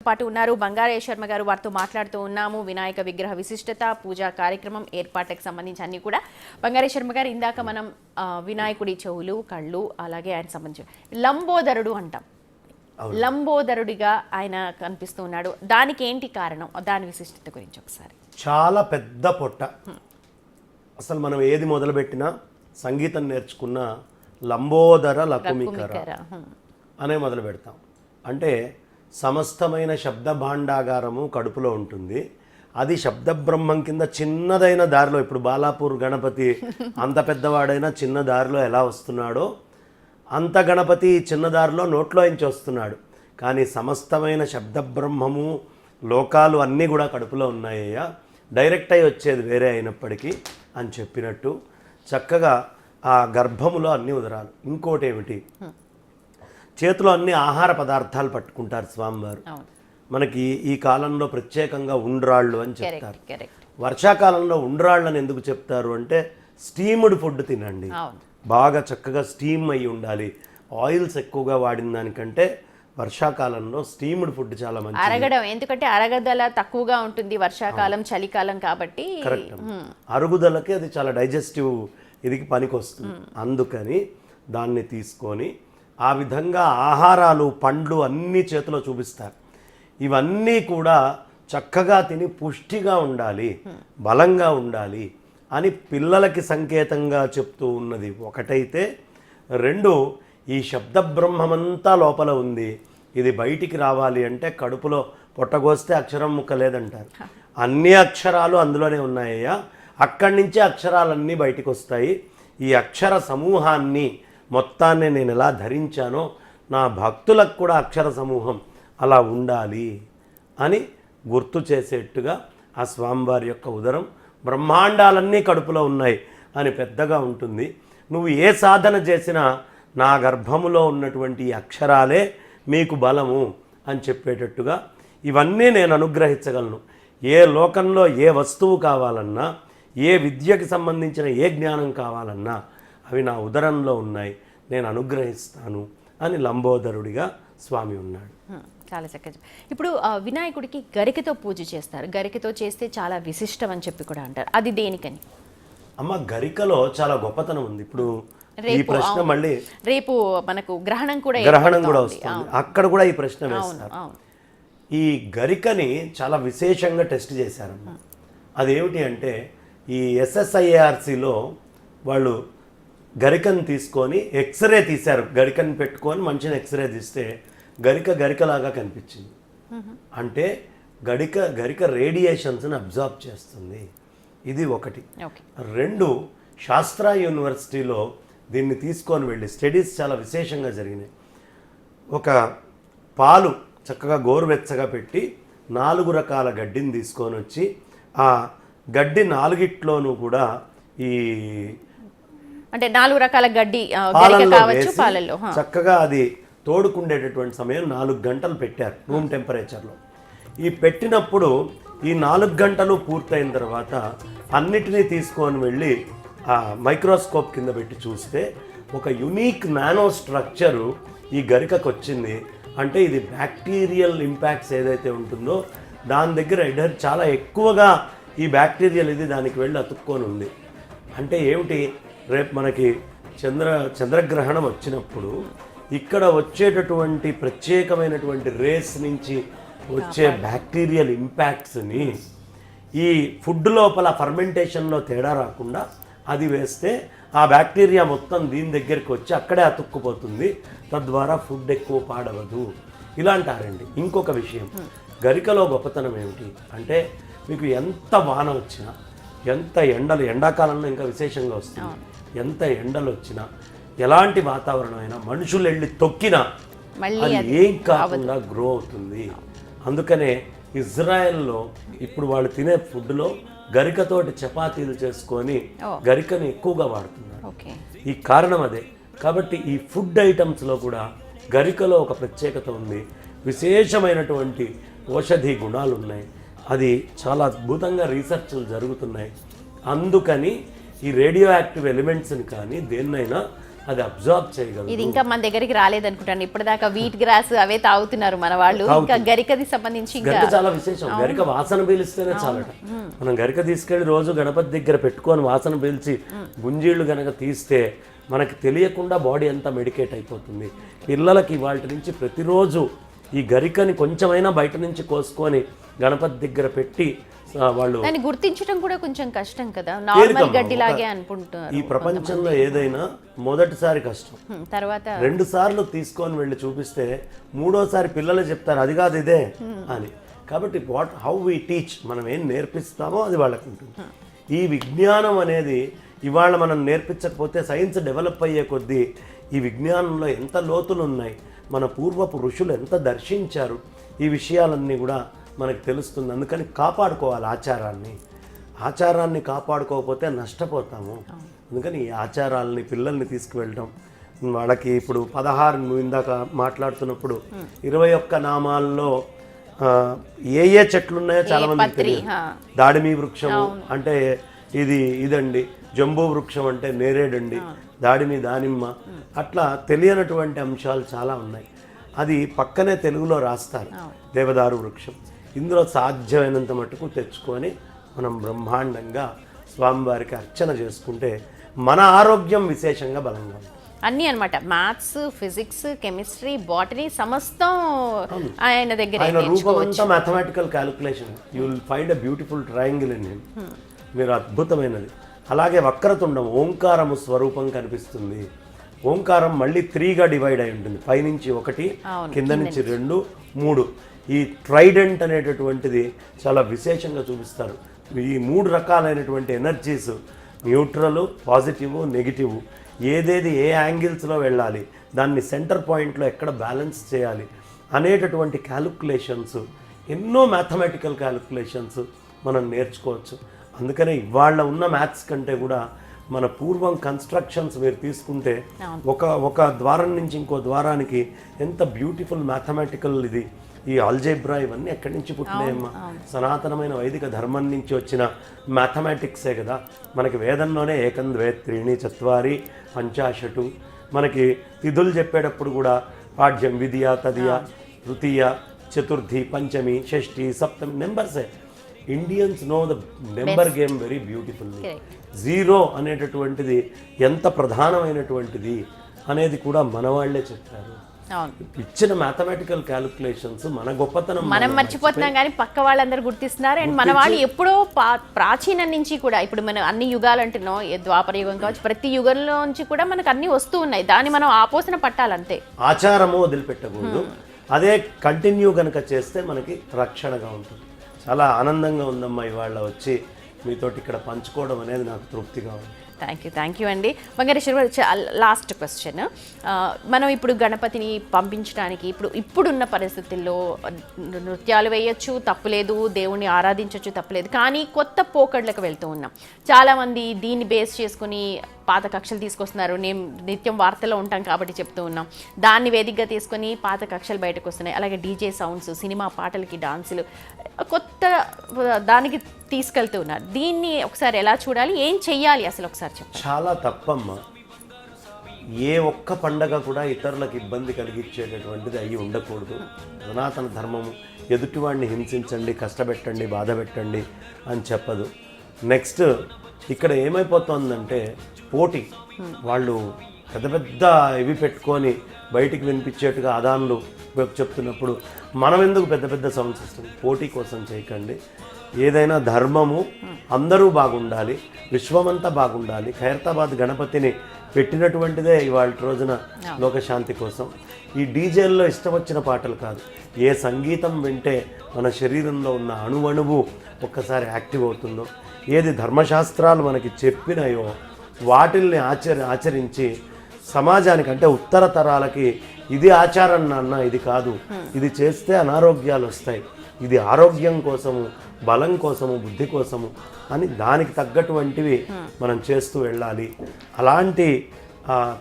పాటు ఉన్నారు బంగారయ్య శర్మ గారు. వారితో మాట్లాడుతూ ఉన్నాము. వినాయక విగ్రహ విశిష్టత, పూజా కార్యక్రమం ఏర్పాట్లకు సంబంధించి అన్ని కూడా. బంగారయ్య శర్మ గారు, ఇందాక మనం వినాయకుడి చెవులు, కళ్ళు, అలాగే ఆయన సంబంధించి లంబోదరుడు అంటాం. లంబోదరుడిగా ఆయన కనిపిస్తూ ఉన్నాడు. దానికి ఏంటి కారణం, దాని విశిష్టత గురించి ఒకసారి. చాలా పెద్ద పొట్ట. అసలు మనం ఏది మొదలుపెట్టినా సంగీతం నేర్చుకున్న లంబోదర లకుమికర అనే మొదలు పెడతాం. అంటే సమస్తమైన శబ్ద భాండాగారము కడుపులో ఉంటుంది. అది శబ్ద బ్రహ్మం కింద చిన్నదైన దారిలో, ఇప్పుడు బాలాపూర్ గణపతి అంత పెద్దవాడైనా చిన్న దారిలో ఎలా వస్తున్నాడో అంత గణపతి చిన్న దారిలో నోట్లో నుంచి వస్తున్నాడు. కానీ సమస్తమైన శబ్ద బ్రహ్మము లోకాలు అన్నీ కూడా కడుపులో ఉన్నాయ్యా, డైరెక్ట్ అయి వచ్చేది వేరే అయినప్పటికీ అని చెప్పినట్టు చక్కగా ఆ గర్భములో అన్ని ఉదరాలు. ఇంకోటి ఏమిటి, చేతిలో అన్ని ఆహార పదార్థాలు పట్టుకుంటారు స్వామివారు. మనకి ఈ కాలంలో ప్రత్యేకంగా ఉండ్రాళ్ళు అని చెప్తారు. వర్షాకాలంలో ఉండ్రాళ్ళని ఎందుకు చెప్తారు అంటే, స్టీమ్డ్ ఫుడ్ తినండి, బాగా చక్కగా స్టీమ్ అయ్యి ఉండాలి. ఆయిల్స్ ఎక్కువగా వాడిన దానికంటే వర్షాకాలంలో స్టీమ్డ్ ఫుడ్ చాలా మంచిది. అరగడం, ఎందుకంటే అరగదల తక్కువగా ఉంటుంది వర్షాకాలం, చలికాలం కాబట్టి. కరెక్ట్, అరుగుదలకి అది చాలా డైజెస్టివ్ ఇదికి పనికి వస్తుంది. అందుకని దాన్ని తీసుకొని ఆ విధంగా ఆహారాలు, పండ్లు అన్నీ చేతిలో చూపిస్తారు. ఇవన్నీ కూడా చక్కగా తిని పుష్టిగా ఉండాలి, బలంగా ఉండాలి అని పిల్లలకి సంకేతంగా చెప్తూ ఉన్నది ఒకటైతే, రెండు, ఈ శబ్ద బ్రహ్మమంతా లోపల ఉంది, ఇది బయటికి రావాలి అంటే కడుపులో పొట్టగోస్తే అక్షరం ముక్క లేదంటారు. అన్ని అక్షరాలు అందులోనే ఉన్నాయ్యా, అక్కడి నుంచే అక్షరాలన్నీ బయటికి వస్తాయి. ఈ అక్షర సమూహాన్ని మొత్తాన్ని నేను ఎలా ధరించానో నా భక్తులకు కూడా అక్షర సమూహం అలా ఉండాలి అని గుర్తు చేసేట్టుగా ఆ స్వామివారి యొక్క ఉదరం బ్రహ్మాండాలన్నీ కడుపులో ఉన్నాయి అని పెద్దగా ఉంటుంది. నువ్వు ఏ సాధన చేసినా నా గర్భములో ఉన్నటువంటి అక్షరాలే మీకు బలము అని చెప్పేటట్టుగా ఇవన్నీ నేను అనుగ్రహించగలను. ఏ లోకంలో ఏ వస్తువు కావాలన్నా, ఏ విద్యకి సంబంధించిన ఏ జ్ఞానం కావాలన్నా అవి నా ఉదరంలో ఉన్నాయి, నేను అనుగ్రహిస్తాను అని లంబోదరుడిగా స్వామి ఉన్నాడు. చాలా చక్కగా. ఇప్పుడు వినాయకుడికి గరికతో పూజ చేస్తారు. గరికతో చేస్తే చాలా విశిష్టం అని చెప్పి కూడా అంటారు. అది దేనికని? అమ్మ, గరికలో చాలా గొప్పతనం ఉంది. ఇప్పుడు ఈ ప్రశ్న మళ్ళీ రేపు మనకు గ్రహణం కూడా వస్తుంది, అక్కడ కూడా ఈ ప్రశ్న వేస్తారు. ఈ గరికని చాలా విశేషంగా టెస్ట్ చేశారమ్మ. అదేమిటి అంటే, ఈ SSIARCలో వాళ్ళు గరికను తీసుకొని ఎక్స్రే తీశారు. గరికను పెట్టుకొని మంచిగా ఎక్స్రే తీస్తే గరికలాగా కనిపించింది. అంటే గరిక రేడియేషన్స్ని అబ్జార్బ్ చేస్తుంది. ఇది ఒకటి. రెండు, శాస్త్ర యూనివర్సిటీలో దీన్ని తీసుకొని వెళ్ళి స్టడీస్ చాలా విశేషంగా జరిగినాయి. ఒక పాలు చక్కగా గోరువెచ్చగా పెట్టి 4 రకాల గడ్డిని తీసుకొని వచ్చి, ఆ గడ్డి 4గిట్లోనూ కూడా ఈ అంటే 4 రకాల గడ్డి పాలల్లో చక్కగా అది తోడుకుండేటటువంటి సమయం 4 గంటలు పెట్టారు రూమ్ టెంపరేచర్లో. ఈ పెట్టినప్పుడు ఈ 4 గంటలు పూర్తయిన తర్వాత అన్నిటినీ తీసుకొని వెళ్ళి ఆ మైక్రోస్కోప్ కింద పెట్టి చూస్తే ఒక యునీక్ నానో స్ట్రక్చరు ఈ గరికకు వచ్చింది. అంటే ఇది బ్యాక్టీరియల్ ఇంపాక్ట్స్ ఏదైతే ఉంటుందో దాని దగ్గర చాలా ఎక్కువగా ఈ బ్యాక్టీరియల్ ఇది దానికి వెళ్ళి అతుక్కొని ఉంది. అంటే ఏమిటి, రేపు మనకి చంద్రగ్రహణం వచ్చినప్పుడు ఇక్కడ వచ్చేటటువంటి ప్రత్యేకమైనటువంటి రేస్ నుంచి వచ్చే బ్యాక్టీరియల్ ఇంపాక్ట్స్ని ఈ ఫుడ్ లోపల ఫర్మెంటేషన్లో తేడా రాకుండా అది వేస్తే ఆ బ్యాక్టీరియా మొత్తం దీని దగ్గరికి వచ్చి అక్కడే అతుక్కుపోతుంది, తద్వారా ఫుడ్ ఎక్కువ పాడవదు ఇలా అంటారండి. ఇంకొక విషయం, గరికలో గొప్పతనం ఏమిటి అంటే, మీకు ఎంత వాన వచ్చినా, ఎంత ఎండలు, ఎండాకాలంలో ఇంకా విశేషంగా వస్తుంది, ఎంత ఎండలు వచ్చినా, ఎలాంటి వాతావరణం అయినా మనుషులు వెళ్ళి తొక్కినా అది ఏం కాకుండా గ్రో అవుతుంది. అందుకనే ఇజ్రాయెల్లో ఇప్పుడు వాళ్ళు తినే ఫుడ్లో గరికతోటి చపాతీలు చేసుకొని గరికని ఎక్కువగా వాడుతున్నారు. ఈ కారణం అదే. కాబట్టి ఈ ఫుడ్ ఐటమ్స్లో కూడా గరికలో ఒక ప్రత్యేకత ఉంది, విశేషమైనటువంటి ఔషధి గుణాలు ఉన్నాయి. అది చాలా అద్భుతంగా రీసెర్చ్లు జరుగుతున్నాయి. అందుకని ఈ రేడియో యాక్టివ్ ఎలిమెంట్స్ని కానీ దేన్నైనా అది అబ్జార్బ్ చేయగలదు. ఇది ఇంకా మన దగ్గరికి రాలేదనుకుంటాను. ఇప్పటిదాకా వీట్ గ్రాస్ అవే తాగుతున్నారు మన వాళ్ళు. ఇంకా గరికది సంబంధించి గరిక చాలా విశేషం. గరిక వాసన పీలిస్తేనే చాలట. మనం గరిక తీసుకెళ్లి రోజు గణపతి దగ్గర పెట్టుకొని వాసన పీల్చి గుంజీళ్లు గనక తీస్తే మనకి తెలియకుండా బాడీ అంతా మెడికేట్ అయిపోతుంది. పిల్లలకి వాటి నుంచి ప్రతిరోజు ఈ గరికని కొంచెమైనా బయట నుంచి కోసుకొని గణపతి దగ్గర పెట్టి వాళ్ళు దాన్ని గుర్తించడం కూడా కొంచెం కష్టం కదా, నార్మల్ గడ్డిలాగే అనుకుంటారు. ఈ ప్రపంచంలో ఏదైనా మొదటిసారి కష్టం, తర్వాత 2 సార్లు తీసుకొని వెళ్ళి చూపిస్తే 3వసారి పిల్లలు చెప్తారు అది కాదు ఇదే అని. కాబట్టి హౌ వి టీచ్, మనం ఏం నేర్పిస్తామో అది వాళ్ళకు ఉంటుంది. ఈ విజ్ఞానం అనేది ఇవాళ మనం నేర్పించకపోతే సైన్స్ డెవలప్ అయ్యే కొద్దీ ఈ విజ్ఞానంలో ఎంత లోతులు ఉన్నాయి, మన పూర్వపు ఋషులు ఎంత దర్శించారు, ఈ విషయాలన్నీ కూడా మనకు తెలుస్తుంది. అందుకని కాపాడుకోవాలి ఆచారాన్ని కాపాడుకోకపోతే నష్టపోతాము. అందుకని ఈ ఆచారాలని పిల్లల్ని తీసుకువెళ్ళడం, వాళ్ళకి ఇప్పుడు 16 ఇందాక మాట్లాడుతున్నప్పుడు 21 నామాల్లో ఏ చెట్లు ఉన్నాయో చాలా మందికి తెలియదు. దాడిమి వృక్షము అంటే ఇదండి, జంబూ వృక్షం అంటే నేరేడండి, దాడిమి దానిమ్మ, అట్లా తెలియనటువంటి అంశాలు చాలా ఉన్నాయి. అది పక్కనే తెలుగులో రాస్తారు, దేవదారు వృక్షం. ఇందులో సాధ్యమైనంత మటుకు తెచ్చుకొని మనం బ్రహ్మాండంగా స్వామివారికి అర్చన చేసుకుంటే మన ఆరోగ్యం విశేషంగా బలంగా ఉంటుంది. అన్నీ అనమాట, మ్యాథ్స్, ఫిజిక్స్, కెమిస్ట్రీ, బాటనీ సమస్తం ఆయన దగ్గర. ఆయన రూపం అంతా mathematical calculation. You will find a beautiful triangle in him. మీరు అద్భుతమైనది. అలాగే వక్రతుండం, ఓంకారము స్వరూపం కనిపిస్తుంది. ఓంకారం మళ్ళీ 3గా డివైడ్ అయి ఉంటుంది. పైనుంచి 1, కింద నుంచి 2, 3. ఈ ట్రైడెంట్ అనేటటువంటిది చాలా విశేషంగా చూపిస్తారు. ఈ 3 రకాలైనటువంటి ఎనర్జీస్, న్యూట్రల్, పాజిటివ్, నెగిటివ్, ఏదేది ఏ యాంగిల్స్లో వెళ్ళాలి, దాన్ని సెంటర్ పాయింట్లో ఎక్కడ బ్యాలెన్స్ చేయాలి అనేటటువంటి క్యాలిక్యులేషన్స్, ఎన్నో మ్యాథమెటికల్ క్యాలిక్యులేషన్స్ మనం నేర్చుకోవచ్చు. అందుకనే ఇవాళ ఉన్న మ్యాథ్స్ కంటే కూడా మన పూర్వం కన్స్ట్రక్షన్స్ మీరు తీసుకుంటే ఒక ద్వారం నుంచి ఇంకో ద్వారానికి ఎంత బ్యూటిఫుల్ మ్యాథమెటికల్ ఇది. ఈ ఆల్జేబ్రా ఇవన్నీ ఎక్కడి నుంచి పుట్టినాయమ్మా? సనాతనమైన వైదిక ధర్మం నుంచి వచ్చిన మ్యాథమెటిక్సే కదా. మనకి వేదంలోనే 1 2 3 4 5 మనకి తిథులు చెప్పేటప్పుడు కూడా పాఠ్యం విధియ తదియ తృతీయ చతుర్థి పంచమి షష్ఠి సప్తమి నెంబర్సే. Indians know the number game very beautifully. 0 అనేటటువంటిది ఎంత ప్రధానమైనటువంటిది అనేది కూడా మన వాళ్ళే చెప్పారు. ఇచ్చిన మ్యాథమెటికల్ క్యాలిక్యులేషన్స్ మన గొప్పతనం మనం మర్చిపోతున్నాం కానీ పక్క వాళ్ళందరూ గుర్తిస్తున్నారు. అండ్ మన వాళ్ళు ఎప్పుడో ప్రాచీనం నుంచి కూడా, ఇప్పుడు మనం అన్ని యుగాలు అంటున్నాం, ద్వాపర యుగం కావచ్చు, ప్రతి యుగంలో నుంచి కూడా మనకు అన్ని వస్తూ ఉన్నాయి. దాన్ని మనం ఆపోసన పట్టాలంతే. ఆచారము వదిలిపెట్టకూడదు. అదే కంటిన్యూ కనుక చేస్తే మనకి రక్షణగా ఉంటుంది. చాలా ఆనందంగా ఉందమ్మా ఇవాళ వచ్చి మీతోటి ఇక్కడ పంచుకోవడం అనేది నాకు తృప్తిగా ఉంది. థ్యాంక్ యూ అండి. బంగారేశ్వర, లాస్ట్ క్వశ్చన్. మనం ఇప్పుడు గణపతిని పంపించడానికి ఇప్పుడున్న పరిస్థితుల్లో నృత్యాలు వేయచ్చు, తప్పులేదు, దేవుణ్ణి ఆరాధించవచ్చు, తప్పులేదు. కానీ కొత్త పోకడ్లకు వెళ్తూ ఉన్నాం. చాలామంది దీన్ని బేస్ చేసుకుని పాత కక్షలు తీసుకొస్తున్నారు. నేను నిత్యం వార్తల్లో ఉంటాం కాబట్టి చెప్తూ ఉన్నాం. దాన్ని వేదికగా తీసుకొని పాత కక్షలు బయటకు వస్తున్నాయి. అలాగే డీజే సౌండ్స్, సినిమా పాటలకి డాన్సులు, కొత్త దానికి తీసుకెళ్తూ ఉన్నారు. దీన్ని ఒకసారి ఎలా చూడాలి, ఏం చెయ్యాలి అసలు ఒకసారి చెప్పండి. చాలా తప్పమ్మా. ఏ ఒక్క పండగ కూడా ఇతరులకు ఇబ్బంది కలిగించేటటువంటిది అయ్యి ఉండకూడదు. సనాతన ధర్మము ఎదుటివాడిని హింసించండి, కష్టపెట్టండి, బాధ పెట్టండి అని చెప్పదు. నెక్స్ట్ ఇక్కడ ఏమైపోతుందంటే పోటీ. వాళ్ళు పెద్ద పెద్ద ఇవి పెట్టుకొని బయటికి వినిపించేట్టుగా అదానులు చెప్తున్నప్పుడు మనం ఎందుకు పెద్ద పెద్ద సౌండ్స్ ఇస్తాం? పోటీ కోసం చేయకండి. ఏదైనా ధర్మము అందరూ బాగుండాలి, విశ్వమంతా బాగుండాలి. ఖైరతాబాద్ గణపతిని పెట్టినటువంటిదే ఇవాళ రోజున లోకశాంతి కోసం. ఈ డీజేల్లో ఇష్టం వచ్చిన పాటలు కాదు. ఏ సంగీతం వింటే మన శరీరంలో ఉన్న అణువణువు ఒక్కసారి యాక్టివ్ అవుతుందో, ఏది ధర్మశాస్త్రాలు మనకి చెప్పినాయో వాటిల్ని ఆచరించి సమాజానికి, అంటే ఉత్తర తరాలకి ఇది ఆచారం నాన్న, ఇది కాదు, ఇది చేస్తే అనారోగ్యాలు వస్తాయి, ఇది ఆరోగ్యం కోసము, బలం కోసము, బుద్ధి కోసము అని దానికి తగ్గటువంటివి మనం చేస్తూ వెళ్ళాలి. అలాంటి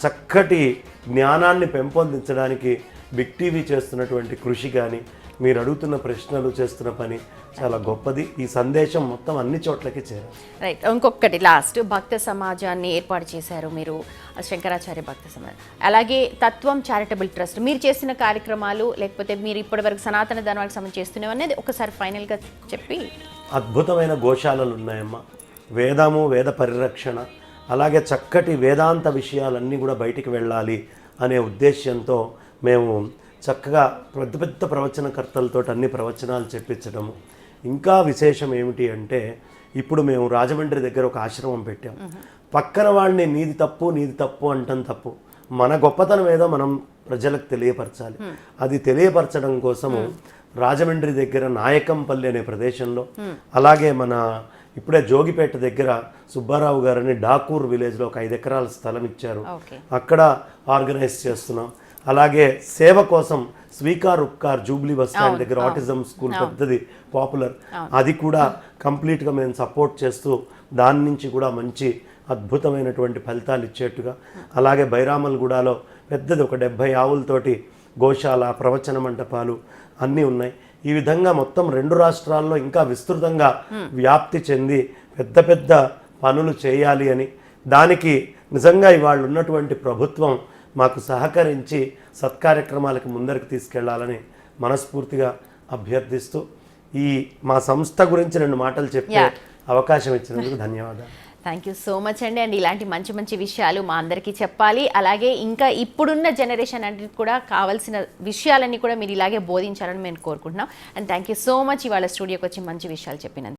చక్కటి జ్ఞానాన్ని పెంపొందించడానికి బిగ్ టీవీ చేస్తున్నటువంటి కృషి కానీ, మీరు అడుగుతున్న ప్రశ్నలు, చేస్తున్న పని చాలా గొప్పది. ఈ సందేశం మొత్తం అన్ని చోట్లకి చేరాలి. రైట్. ఇంకొకటి లాస్ట్, భక్త సమాజాన్ని ఏర్పాటు చేశారు మీరు, శంకరాచార్య భక్త సమాజం, అలాగే తత్వం చారిటబుల్ ట్రస్ట్. మీరు చేసిన కార్యక్రమాలు లేకపోతే మీరు ఇప్పటివరకు సనాతన ధర్మానికి సంబంధించి చేస్తున్నవి అనేది ఒకసారి ఫైనల్గా చెప్పి. అద్భుతమైన గోశాలలు ఉన్నాయమ్మా, వేదము, వేద పరిరక్షణ, అలాగే చక్కటి వేదాంత విషయాలన్నీ కూడా బయటికి వెళ్ళాలి అనే ఉద్దేశ్యంతో మేము చక్కగా పెద్ద పెద్ద ప్రవచనకర్తలతో అన్ని ప్రవచనాలు చెప్పించడము. ఇంకా విశేషం ఏమిటి అంటే, ఇప్పుడు మేము రాజమండ్రి దగ్గర ఒక ఆశ్రమం పెట్టాం. పక్కన వాడిని నీది తప్పు అంటం తప్పు. మన గొప్పతనం ఏదో మనం ప్రజలకు తెలియపరచాలి. అది తెలియపరచడం కోసము రాజమండ్రి దగ్గర నాయకంపల్లి అనే ప్రదేశంలో, అలాగే మన ఇప్పుడే జోగిపేట దగ్గర సుబ్బారావు గారని డాకూర్ విలేజ్లో ఒక 5 ఎకరాల స్థలం ఇచ్చారు, అక్కడ ఆర్గనైజ్ చేస్తున్నాం. అలాగే సేవ కోసం Sweekar Upkar Jubilee bus stand దగ్గర ఆటిజం స్కూల్ పెద్దది పాపులర్, అది కూడా కంప్లీట్గా మేము సపోర్ట్ చేస్తూ దాని నుంచి కూడా మంచి అద్భుతమైనటువంటి ఫలితాలు ఇచ్చేట్టుగా, అలాగే బైరామల్గూడలో పెద్దది ఒక 70 ఆవులతోటి గోశాల, ప్రవచన మంటపాలు అన్నీ ఉన్నాయి. ఈ విధంగా మొత్తం 2 రాష్ట్రాల్లో ఇంకా విస్తృతంగా వ్యాప్తి చెంది పెద్ద పెద్ద పనులు చేయాలి అని, దానికి నిజంగా ఇవాళ ఉన్నటువంటి ప్రభుత్వం మాకు సహకరించి సత్కార్యక్రమాలకు ముందరికి తీసుకెళ్లాలని మనస్ఫూర్తిగా అభ్యర్థిస్తూ, ఈ మా సంస్థ గురించి 2 మాటలు చెప్పే అవకాశం ఇచ్చినందుకు ధన్యవాదాలు. థ్యాంక్ యూ సో మచ్ అండి. అండ్ ఇలాంటి మంచి మంచి విషయాలు మా అందరికీ చెప్పాలి, అలాగే ఇంకా ఇప్పుడున్న జనరేషన్ అంటే కూడా కావాల్సిన విషయాలన్నీ కూడా మీరు ఇలాగే బోధించాలని మేము కోరుకుంటున్నాం. And thank you so much ఇవాళ స్టూడియోకి వచ్చి మంచి విషయాలు చెప్పినందుకు.